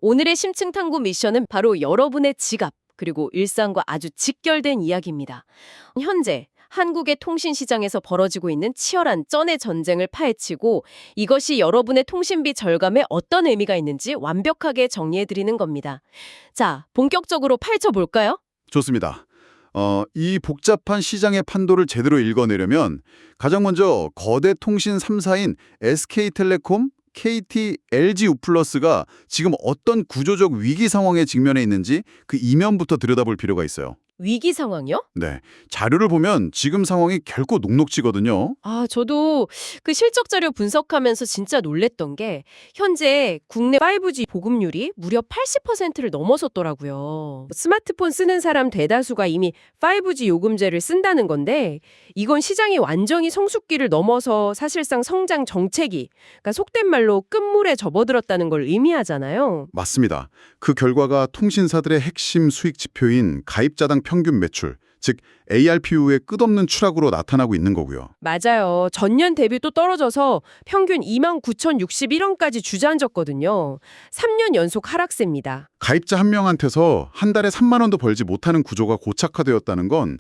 오늘의 심층 탐구 미션은 바로 여러분의 지갑, 그리고 일상과 아주 직결된 이야기입니다. 현재 한국의 통신 시장에서 벌어지고 있는 치열한 쩐의 전쟁을 파헤치고 이것이 여러분의 통신비 절감에 어떤 의미가 있는지 완벽하게 정리해드리는 겁니다. 자, 본격적으로 파헤쳐볼까요? 좋습니다. 이 복잡한 시장의 판도를 제대로 읽어내려면 가장 먼저 거대 통신 3사인 SK텔레콤, KT, LG U+가 지금 어떤 구조적 위기 상황에 직면해 있는지 그 이면부터 들여다볼 필요가 있어요. 위기 상황이요? 네, 자료를 보면 지금 상황이 결코 녹록지거든요. 저도 그 실적 자료 분석하면서 진짜 놀랬던 게 현재 국내 5G 보급률이 무려 80%를 넘어섰더라고요. 스마트폰 쓰는 사람 대다수가 이미 5G 요금제를 쓴다는 건데 이건 시장이 완전히 성숙기를 넘어서 사실상 성장 정체기, 그러니까 속된 말로 끝물에 접어들었다는 걸 의미하잖아요. 맞습니다. 그 결과가 통신사들의 핵심 수익 지표인 가입자당 평균 매출, 즉 ARPU의 끝없는 추락으로 나타나고 있는 거고요. 맞아요. 전년 대비 또 떨어져서 평균 29,061원까지 주저앉았거든요. 3년 연속 하락세입니다. 가입자 한 명한테서 한 달에 3만 원도 벌지 못하는 구조가 고착화되었다는 건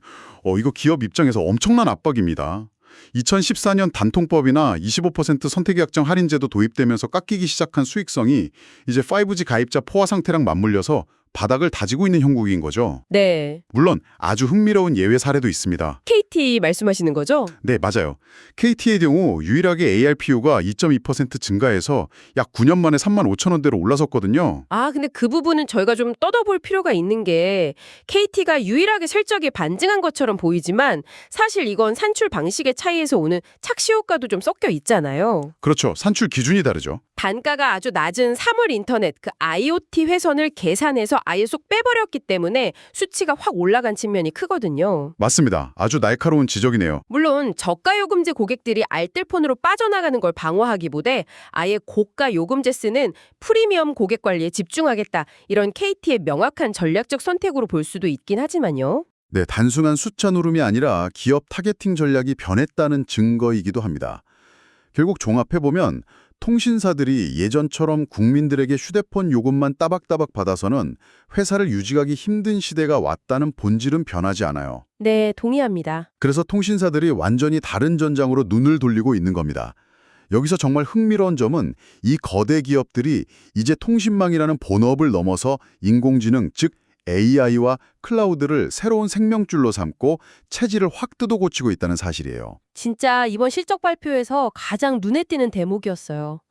이거 기업 입장에서 엄청난 압박입니다. 2014년 단통법이나 25% 선택약정 할인제도 도입되면서 깎이기 시작한 수익성이 이제 5G 가입자 포화 상태랑 맞물려서 바닥을 다지고 있는 형국인 거죠. 네. 물론 아주 흥미로운 예외 사례도 있습니다. KT 말씀하시는 거죠? 네, 맞아요. KT의 경우 유일하게 ARPU가 2.2% 증가해서 약 9년 만에 3만 5천 원대로 올라섰거든요. 근데 그 부분은 저희가 좀 떠다볼 필요가 있는 게 KT가 유일하게 실적이 반증한 것처럼 보이지만 사실 이건 산출 방식의 차이에서 오는 착시 효과도 좀 섞여 있잖아요. 그렇죠. 산출 기준이 다르죠. 단가가 아주 낮은 사물 인터넷, 그 IoT 회선을 계산해서 아예 쏙 빼버렸기 때문에 수치가 확 올라간 측면이 크거든요. 맞습니다. 아주 날카로운 지적이네요. 물론 저가 요금제 고객들이 알뜰폰으로 빠져나가는 걸 방어하기보다 아예 고가 요금제 쓰는 프리미엄 고객 관리에 집중하겠다. 이런 KT의 명확한 전략적 선택으로 볼 수도 있긴 하지만요. 네, 단순한 숫자 누름이 아니라 기업 타겟팅 전략이 변했다는 증거이기도 합니다. 결국 종합해보면 통신사들이 예전처럼 국민들에게 휴대폰 요금만 따박따박 받아서는 회사를 유지하기 힘든 시대가 왔다는 본질은 변하지 않아요. 네, 동의합니다. 그래서 통신사들이 완전히 다른 전장으로 눈을 돌리고 있는 겁니다. 여기서 정말 흥미로운 점은 이 거대 기업들이 이제 통신망이라는 본업을 넘어서 인공지능, 즉 AI와 클라우드를 새로운 생명줄로 삼고 체질을 확 뜯어고치고 있다는 사실이에요. 진짜 이번 실적 발표에서 가장 눈에 띄는 대목이었어요.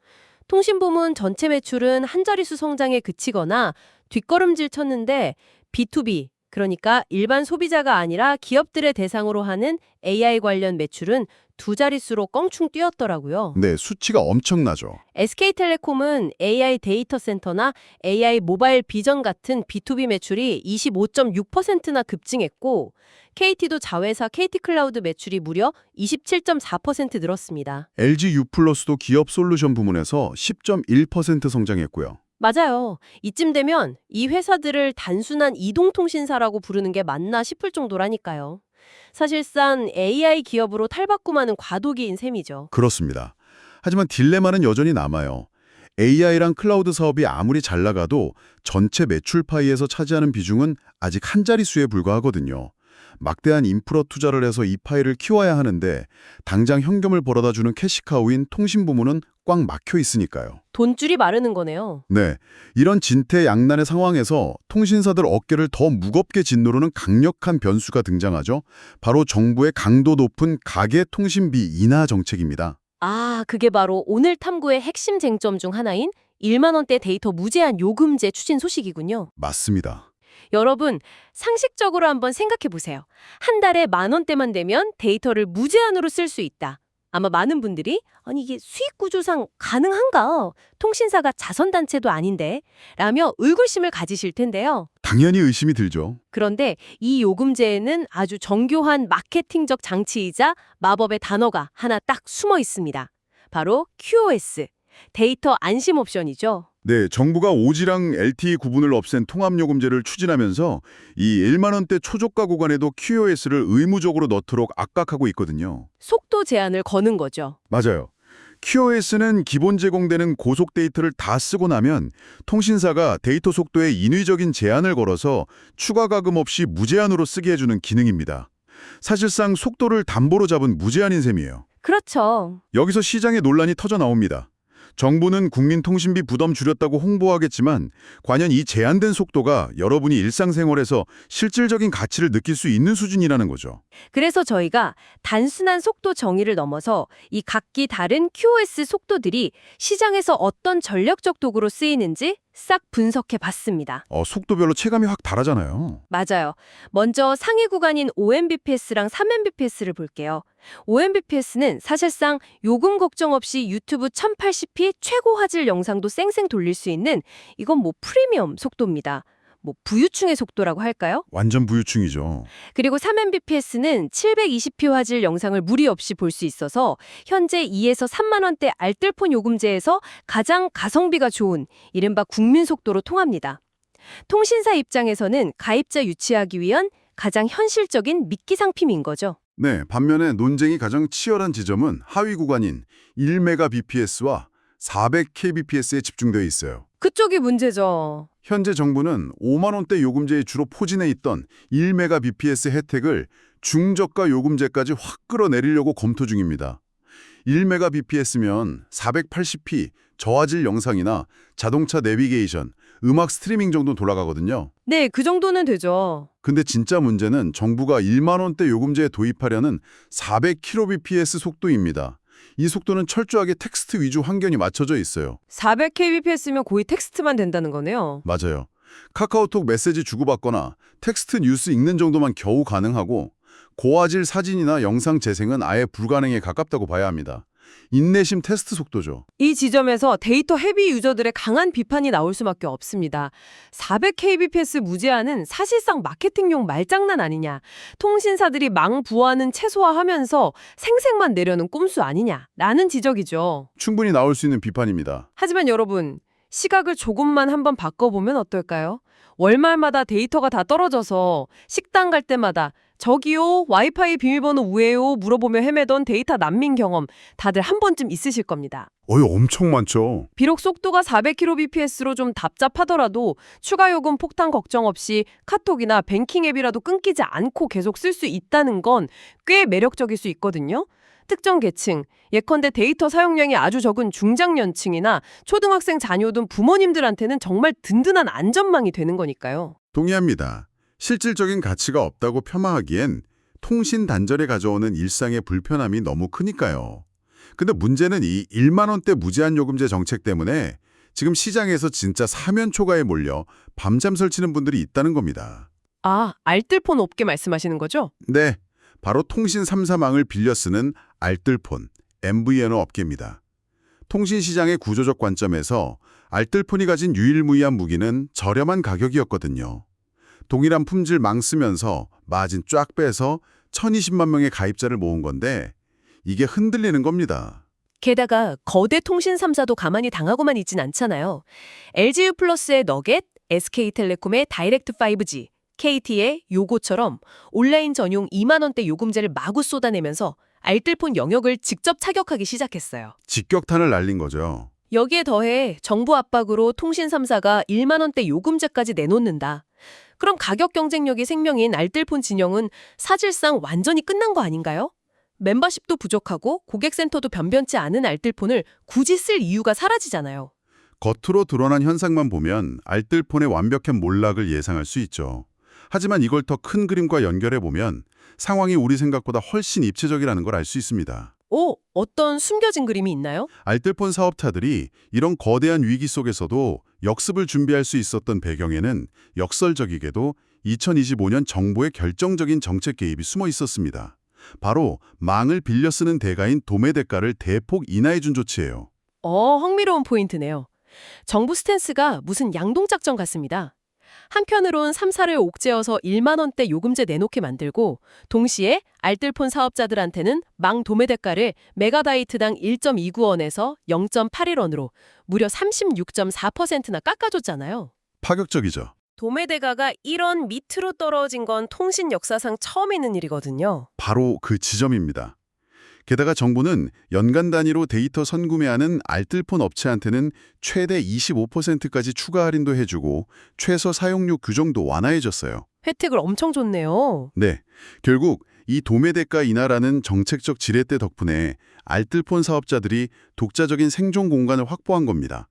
통신부문 전체 매출은 한 자릿수 성장에 그치거나 뒷걸음질 쳤는데 B2B, 그러니까 일반 소비자가 아니라 기업들의 대상으로 하는 AI 관련 매출은 두 자릿수로 껑충 뛰었더라고요. 네, 수치가 엄청나죠. SK텔레콤은 AI 데이터 센터나 AI 모바일 비전 같은 B2B 매출이 25.6%나 급증했고 KT도 자회사 KT클라우드 매출이 무려 27.4% 늘었습니다. LG U+도 기업 솔루션 부문에서 10.1% 성장했고요. 맞아요. 이쯤 되면 이 회사들을 단순한 이동통신사라고 부르는 게 맞나 싶을 정도라니까요. 사실상 AI 기업으로 탈바꿈하는 과도기인 셈이죠. 그렇습니다. 하지만 딜레마는 여전히 남아요. AI랑 클라우드 사업이 아무리 잘 나가도 전체 매출 파이에서 차지하는 비중은 아직 한 자릿수에 불과하거든요. 막대한 인프라 투자를 해서 이 파이를 키워야 하는데 당장 현금을 벌어다주는 캐시카우인 통신부문은 꽉 막혀 있으니까요. 돈줄이 마르는 거네요. 네, 이런 진퇴양난의 상황에서 통신사들 어깨를 더 무겁게 짓누르는 강력한 변수가 등장하죠. 바로 정부의 강도 높은 가계 통신비 인하 정책입니다. 그게 바로 오늘 탐구의 핵심 쟁점 중 하나인 1만 원대 데이터 무제한 요금제 추진 소식이군요. 맞습니다. 여러분, 상식적으로 한번 생각해 보세요. 한 달에 10,000원대만 되면 데이터를 무제한으로 쓸 수 있다. 아마 많은 분들이 아니 이게 수익 구조상 가능한가? 통신사가 자선단체도 아닌데? 라며 의구심을 가지실 텐데요. 당연히 의심이 들죠. 그런데 이 요금제에는 아주 정교한 마케팅적 장치이자 마법의 단어가 하나 딱 숨어 있습니다. 바로 QoS, 데이터 안심 옵션이죠. 네, 정부가 오지랑 LTE 구분을 없앤 통합요금제를 추진하면서 이 1만 원대 초저가 구간에도 QoS를 의무적으로 넣도록 압박하고 있거든요. 속도 제한을 거는 거죠. 맞아요. QoS는 기본 제공되는 고속 데이터를 다 쓰고 나면 통신사가 데이터 속도에 인위적인 제한을 걸어서 추가 가금 없이 무제한으로 쓰게 해주는 기능입니다. 사실상 속도를 담보로 잡은 무제한인 셈이에요. 그렇죠. 여기서 시장에 논란이 터져 나옵니다. 정부는 국민통신비 부담 줄였다고 홍보하겠지만 과연 이 제한된 속도가 여러분이 일상생활에서 실질적인 가치를 느낄 수 있는 수준이라는 거죠. 그래서 저희가 단순한 속도 정의를 넘어서 이 각기 다른 QoS 속도들이 시장에서 어떤 전략적 도구로 쓰이는지 싹 분석해 봤습니다. 속도별로 체감이 확 다르잖아요. 맞아요. 먼저 상위 구간인 OMBPS랑 3MBPS를 볼게요. OMBPS는 사실상 요금 걱정 없이 유튜브 1080p 최고 화질 영상도 쌩쌩 돌릴 수 있는 이건 프리미엄 속도입니다. 부유층의 속도라고 할까요? 완전 부유층이죠. 그리고 3mbps는 720p 화질 영상을 무리 없이 볼 수 있어서 현재 2에서 3만 원대 알뜰폰 요금제에서 가장 가성비가 좋은 이른바 국민 속도로 통합니다. 통신사 입장에서는 가입자 유치하기 위한 가장 현실적인 미끼 상품인 거죠. 네, 반면에 논쟁이 가장 치열한 지점은 하위 구간인 1Mbps와 400kbps에 집중되어 있어요. 그쪽이 문제죠. 현재 정부는 5만 원대 요금제에 주로 포진해 있던 1Mbps 혜택을 중저가 요금제까지 확 끌어내리려고 검토 중입니다. 1Mbps면 480p 저화질 영상이나 자동차 내비게이션, 음악 스트리밍 정도 돌아가거든요. 네, 그 정도는 되죠. 근데 진짜 문제는 정부가 1만 원대 요금제에 도입하려는 400kbps 속도입니다. 이 속도는 철저하게 텍스트 위주 환경이 맞춰져 있어요. 400kbps면 거의 텍스트만 된다는 거네요. 맞아요. 카카오톡 메시지 주고받거나 텍스트 뉴스 읽는 정도만 겨우 가능하고 고화질 사진이나 영상 재생은 아예 불가능에 가깝다고 봐야 합니다. 인내심 테스트 속도죠. 이 지점에서 데이터 헤비 유저들의 강한 비판이 나올 수밖에 없습니다. 400kbps 무제한은 사실상 마케팅용 말장난 아니냐. 통신사들이 망 부하는 최소화하면서 생색만 내려는 꼼수 아니냐라는 지적이죠. 충분히 나올 수 있는 비판입니다. 하지만 여러분, 시각을 조금만 한번 바꿔보면 어떨까요? 월말마다 데이터가 다 떨어져서 식당 갈 때마다 저기요, 와이파이 비밀번호 우회요 물어보며 헤매던 데이터 난민 경험 다들 한 번쯤 있으실 겁니다. 엄청 많죠. 비록 속도가 400kbps로 좀 답답하더라도 추가 요금 폭탄 걱정 없이 카톡이나 뱅킹 앱이라도 끊기지 않고 계속 쓸 수 있다는 건 꽤 매력적일 수 있거든요. 특정 계층, 예컨대 데이터 사용량이 아주 적은 중장년층이나 초등학생 자녀 등 부모님들한테는 정말 든든한 안전망이 되는 거니까요. 동의합니다. 실질적인 가치가 없다고 폄하하기엔 통신 단절에 가져오는 일상의 불편함이 너무 크니까요. 근데 문제는 이 1만 원대 무제한 요금제 정책 때문에 지금 시장에서 진짜 사면 초과에 몰려 밤잠 설치는 분들이 있다는 겁니다. 아, 알뜰폰 업계 말씀하시는 거죠? 네, 바로 통신 3사망을 빌려 쓰는 알뜰폰, MVNO 업계입니다. 통신 시장의 구조적 관점에서 알뜰폰이 가진 유일무이한 무기는 저렴한 가격이었거든요. 동일한 품질 망 쓰면서 마진 쫙 빼서 1,020만 명의 가입자를 모은 건데 이게 흔들리는 겁니다. 게다가 거대 통신 3사도 가만히 당하고만 있진 않잖아요. LGU 플러스의 너겟, SK텔레콤의 다이렉트 5G, KT의 요거처럼 온라인 전용 2만 원대 요금제를 마구 쏟아내면서 알뜰폰 영역을 직접 타격하기 시작했어요. 직격탄을 날린 거죠. 여기에 더해 정부 압박으로 통신 3사가 1만 원대 요금제까지 내놓는다. 그럼 가격 경쟁력이 생명인 알뜰폰 진영은 사실상 완전히 끝난 거 아닌가요? 멤버십도 부족하고 고객센터도 변변치 않은 알뜰폰을 굳이 쓸 이유가 사라지잖아요. 겉으로 드러난 현상만 보면 알뜰폰의 완벽한 몰락을 예상할 수 있죠. 하지만 이걸 더 큰 그림과 연결해보면 상황이 우리 생각보다 훨씬 입체적이라는 걸 알 수 있습니다. 어떤 숨겨진 그림이 있나요? 알뜰폰 사업자들이 이런 거대한 위기 속에서도 역습을 준비할 수 있었던 배경에는 역설적이게도 2025년 정부의 결정적인 정책 개입이 숨어 있었습니다. 바로 망을 빌려 쓰는 대가인 도매대가를 대폭 인하해준 조치예요. 흥미로운 포인트네요. 정부 스탠스가 무슨 양동작전 같습니다. 한편으론 3사를 옥죄어서 1만 원대 요금제 내놓게 만들고 동시에 알뜰폰 사업자들한테는 망 도매대가를 메가바이트당 1.29원에서 0.81원으로 무려 36.4%나 깎아줬잖아요. 파격적이죠. 도매대가가 1원 밑으로 떨어진 건 통신 역사상 처음 있는 일이거든요. 바로 그 지점입니다. 게다가 정부는 연간 단위로 데이터 선구매하는 알뜰폰 업체한테는 최대 25%까지 추가 할인도 해주고 최소 사용료 규정도 완화해줬어요. 혜택을 엄청 줬네요. 네, 결국 이 도매대가 인하라는 정책적 지렛대 덕분에 알뜰폰 사업자들이 독자적인 생존 공간을 확보한 겁니다.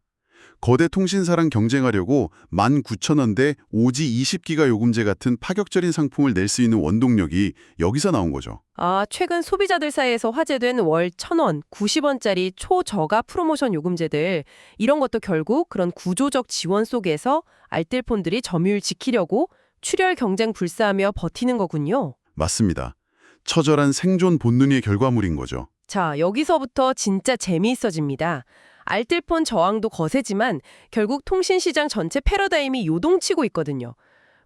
거대 통신사랑 경쟁하려고 19,000원대 오지 20기가 요금제 같은 파격적인 상품을 낼 수 있는 원동력이 여기서 나온 거죠. 아, 최근 소비자들 사이에서 화제된 월 1,000원, 90원짜리 초저가 프로모션 요금제들, 이런 것도 결국 그런 구조적 지원 속에서 알뜰폰들이 점유율 지키려고 출혈 경쟁 불사하며 버티는 거군요. 맞습니다. 처절한 생존 본능의 결과물인 거죠. 자, 여기서부터 진짜 재미있어집니다. 알뜰폰 저항도 거세지만 결국 통신시장 전체 패러다임이 요동치고 있거든요.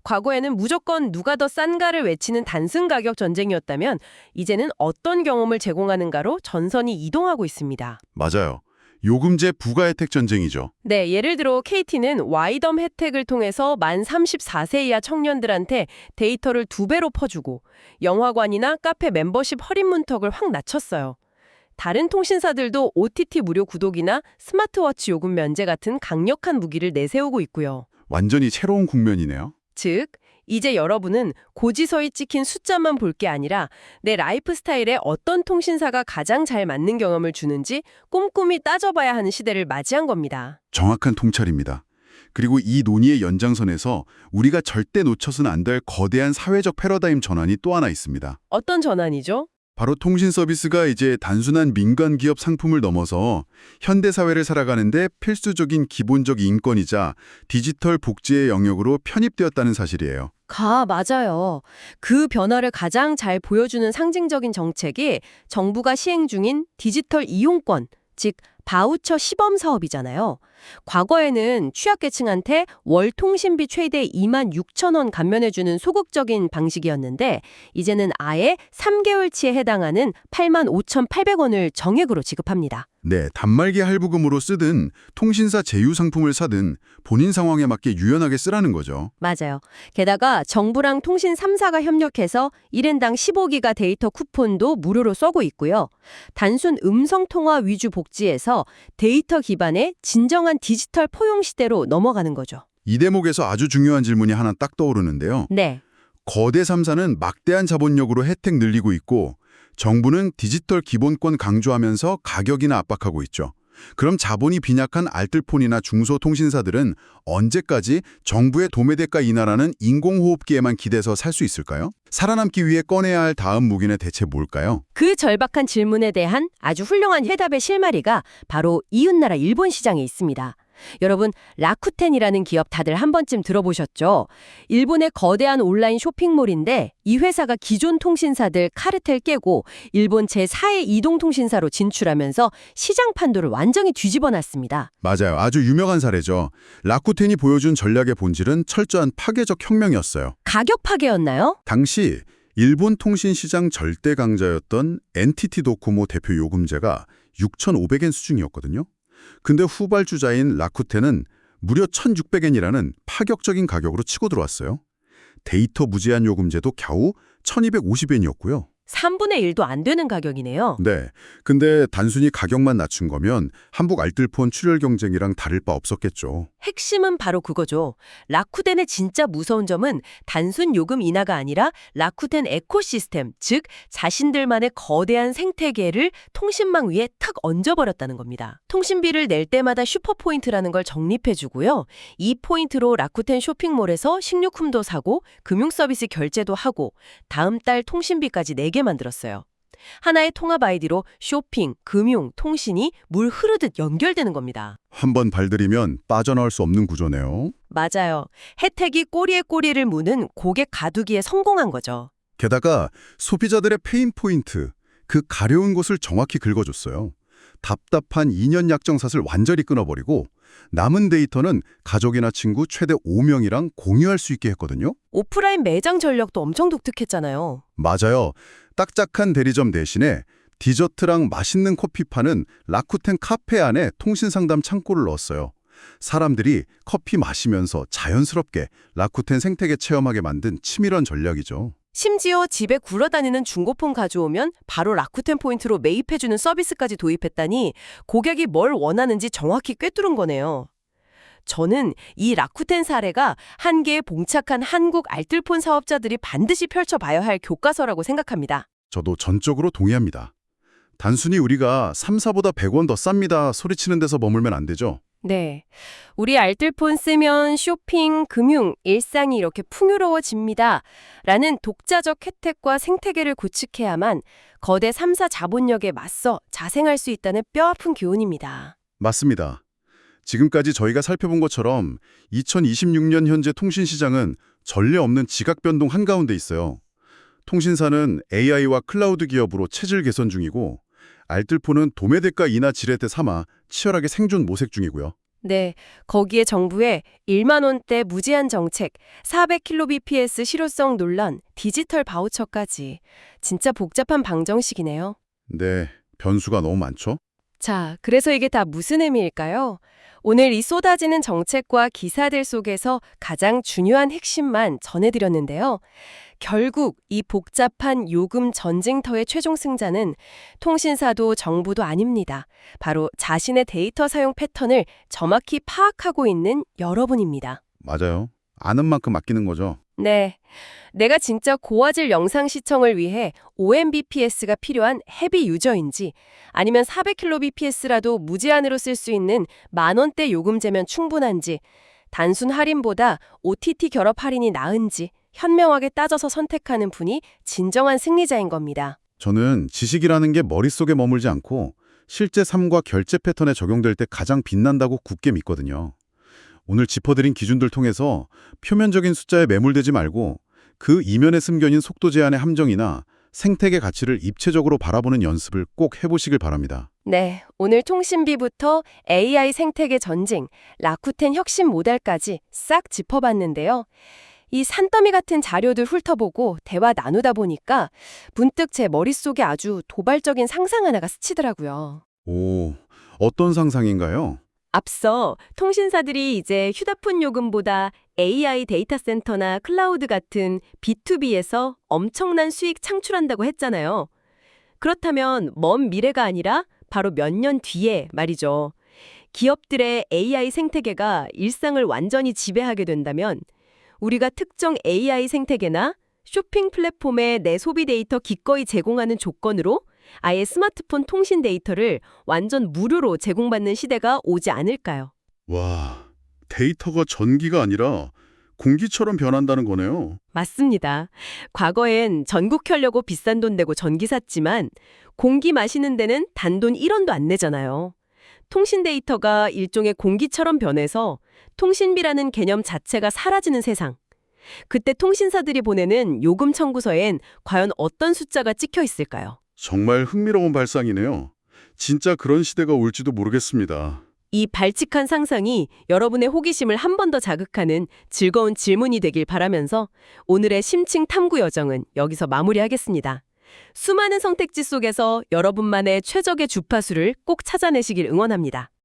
과거에는 무조건 누가 더 싼가를 외치는 단순 가격 전쟁이었다면 이제는 어떤 경험을 제공하는가로 전선이 이동하고 있습니다. 맞아요. 요금제 부가 혜택 전쟁이죠. 네, 예를 들어 KT는 와이덤 혜택을 통해서 만 34세 이하 청년들한테 데이터를 2배로 퍼주고 영화관이나 카페 멤버십 할인 문턱을 확 낮췄어요. 다른 통신사들도 OTT 무료 구독이나 스마트워치 요금 면제 같은 강력한 무기를 내세우고 있고요. 완전히 새로운 국면이네요. 즉, 이제 여러분은 고지서에 찍힌 숫자만 볼 게 아니라 내 라이프 스타일에 어떤 통신사가 가장 잘 맞는 경험을 주는지 꼼꼼히 따져봐야 하는 시대를 맞이한 겁니다. 정확한 통찰입니다. 그리고 이 논의의 연장선에서 우리가 절대 놓쳐서는 안 될 거대한 사회적 패러다임 전환이 또 하나 있습니다. 어떤 전환이죠? 바로 통신 서비스가 이제 단순한 민간 기업 상품을 넘어서 현대 사회를 살아가는데 필수적인 기본적 인권이자 디지털 복지의 영역으로 편입되었다는 사실이에요. 맞아요. 그 변화를 가장 잘 보여주는 상징적인 정책이 정부가 시행 중인 디지털 이용권, 즉 바우처 시범 사업이잖아요. 과거에는 취약계층한테 월 통신비 최대 26,000원 감면해주는 소극적인 방식이었는데 이제는 아예 3개월치에 해당하는 85,800원을 정액으로 지급합니다. 네, 단말기 할부금으로 쓰든 통신사 제휴 상품을 사든 본인 상황에 맞게 유연하게 쓰라는 거죠. 맞아요. 게다가 정부랑 통신 3사가 협력해서 1인당 15기가 데이터 쿠폰도 무료로 쏘고 있고요. 단순 음성통화 위주 복지에서 데이터 기반의 진정한 디지털 포용 시대로 넘어가는 거죠. 이 대목에서 아주 중요한 질문이 하나 딱 떠오르는데요. 네. 거대 3사는 막대한 자본력으로 혜택 늘리고 있고 정부는 디지털 기본권 강조하면서 가격이나 압박하고 있죠. 그럼 자본이 빈약한 알뜰폰이나 중소통신사들은 언제까지 정부의 도매대가 인하라는 인공호흡기에만 기대서 살 수 있을까요? 살아남기 위해 꺼내야 할 다음 무기는 대체 뭘까요? 그 절박한 질문에 대한 아주 훌륭한 해답의 실마리가 바로 이웃나라 일본 시장에 있습니다. 여러분, 라쿠텐이라는 기업 다들 한 번쯤 들어보셨죠? 일본의 거대한 온라인 쇼핑몰인데 이 회사가 기존 통신사들 카르텔 깨고 일본 제4의 이동통신사로 진출하면서 시장 판도를 완전히 뒤집어놨습니다. 맞아요. 아주 유명한 사례죠. 라쿠텐이 보여준 전략의 본질은 철저한 파괴적 혁명이었어요. 가격 파괴였나요? 당시 일본 통신시장 절대 강자였던 NTT 도코모 대표 요금제가 6,500엔 수준이었거든요. 근데 후발주자인 라쿠텐은 무려 1,600엔이라는 파격적인 가격으로 치고 들어왔어요. 데이터 무제한 요금제도 겨우 1,250엔이었고요. 3분의 1도 안 되는 가격이네요. 네, 근데 단순히 가격만 낮춘 거면 한국 알뜰폰 출혈 경쟁이랑 다를 바 없었겠죠. 핵심은 바로 그거죠. 라쿠텐의 진짜 무서운 점은 단순 요금 인하가 아니라 라쿠텐 에코시스템, 즉 자신들만의 거대한 생태계를 통신망 위에 탁 얹어버렸다는 겁니다. 통신비를 낼 때마다 슈퍼포인트라는 걸 적립해주고요. 이 포인트로 라쿠텐 쇼핑몰에서 식료품도 사고 금융서비스 결제도 하고 다음 달 통신비까지 내게 만들었어요. 하나의 통합 아이디로 쇼핑, 금융, 통신이 물 흐르듯 연결되는 겁니다. 한번 발들이면 빠져나올 수 없는 구조네요. 맞아요. 혜택이 꼬리에 꼬리를 무는 고객 가두기에 성공한 거죠. 게다가 소비자들의 페인 포인트, 그 가려운 곳을 정확히 긁어줬어요. 답답한 2년 약정샷을 완전히 끊어버리고 남은 데이터는 가족이나 친구 최대 5명이랑 공유할 수 있게 했거든요. 오프라인 매장 전략도 엄청 독특했잖아요. 맞아요. 딱딱한 대리점 대신에 디저트랑 맛있는 커피 파는 라쿠텐 카페 안에 통신상담 창구를 넣었어요. 사람들이 커피 마시면서 자연스럽게 라쿠텐 생태계 체험하게 만든 치밀한 전략이죠. 심지어 집에 굴러다니는 중고폰 가져오면 바로 라쿠텐 포인트로 매입해주는 서비스까지 도입했다니 고객이 뭘 원하는지 정확히 꿰뚫은 거네요. 저는 이 라쿠텐 사례가 한계에 봉착한 한국 알뜰폰 사업자들이 반드시 펼쳐봐야 할 교과서라고 생각합니다. 저도 전적으로 동의합니다. 단순히 우리가 3사보다 100원 더 쌉니다 소리치는 데서 머물면 안 되죠. 네. 우리 알뜰폰 쓰면 쇼핑, 금융, 일상이 이렇게 풍요로워집니다. 라는 독자적 혜택과 생태계를 구축해야만 거대 3사 자본력에 맞서 자생할 수 있다는 뼈아픈 교훈입니다. 맞습니다. 지금까지 저희가 살펴본 것처럼 2026년 현재 통신시장은 전례 없는 지각 변동 한가운데 있어요. 통신사는 AI와 클라우드 기업으로 체질 개선 중이고 알뜰폰은 도매대가 인하 지렛대 삼아 치열하게 생존 모색 중이고요. 네, 거기에 정부의 1만 원대 무제한 정책, 400kbps 실효성 논란, 디지털 바우처까지 진짜 복잡한 방정식이네요. 네, 변수가 너무 많죠? 자, 그래서 이게 다 무슨 의미일까요? 오늘 이 쏟아지는 정책과 기사들 속에서 가장 중요한 핵심만 전해드렸는데요. 결국 이 복잡한 요금 전쟁터의 최종 승자는 통신사도 정부도 아닙니다. 바로 자신의 데이터 사용 패턴을 정확히 파악하고 있는 여러분입니다. 맞아요. 아는 만큼 아끼는 거죠. 네. 내가 진짜 고화질 영상 시청을 위해 5mbps가 필요한 헤비 유저인지 아니면 400kbps라도 무제한으로 쓸 수 있는 만원대 요금제면 충분한지 단순 할인보다 OTT 결합 할인이 나은지 현명하게 따져서 선택하는 분이 진정한 승리자인 겁니다. 저는 지식이라는 게 머릿속에 머물지 않고 실제 삶과 결제 패턴에 적용될 때 가장 빛난다고 굳게 믿거든요. 오늘 짚어드린 기준들 통해서 표면적인 숫자에 매몰되지 말고 그 이면에 숨겨진 속도 제한의 함정이나 생태계 가치를 입체적으로 바라보는 연습을 꼭 해보시길 바랍니다. 네, 오늘 통신비부터 AI 생태계 전쟁, 라쿠텐 혁신 모델까지 싹 짚어봤는데요. 이 산더미 같은 자료들 훑어보고 대화 나누다 보니까 문득 제 머릿속에 아주 도발적인 상상 하나가 스치더라고요. 오, 어떤 상상인가요? 앞서 통신사들이 이제 휴대폰 요금보다 AI 데이터 센터나 클라우드 같은 B2B에서 엄청난 수익 창출한다고 했잖아요. 그렇다면 먼 미래가 아니라 바로 몇 년 뒤에 말이죠. 기업들의 AI 생태계가 일상을 완전히 지배하게 된다면 우리가 특정 AI 생태계나 쇼핑 플랫폼에 내 소비 데이터 기꺼이 제공하는 조건으로 아예 스마트폰 통신 데이터를 완전 무료로 제공받는 시대가 오지 않을까요? 와, 데이터가 전기가 아니라 공기처럼 변한다는 거네요. 맞습니다. 과거엔 전국 켜려고 비싼 돈 내고 전기 샀지만 공기 마시는 데는 단돈 1원도 안 내잖아요. 통신 데이터가 일종의 공기처럼 변해서 통신비라는 개념 자체가 사라지는 세상. 그때 통신사들이 보내는 요금 청구서엔 과연 어떤 숫자가 찍혀 있을까요? 정말 흥미로운 발상이네요. 진짜 그런 시대가 올지도 모르겠습니다. 이 발칙한 상상이 여러분의 호기심을 한 번 더 자극하는 즐거운 질문이 되길 바라면서 오늘의 심층 탐구 여정은 여기서 마무리하겠습니다. 수많은 선택지 속에서 여러분만의 최적의 주파수를 꼭 찾아내시길 응원합니다.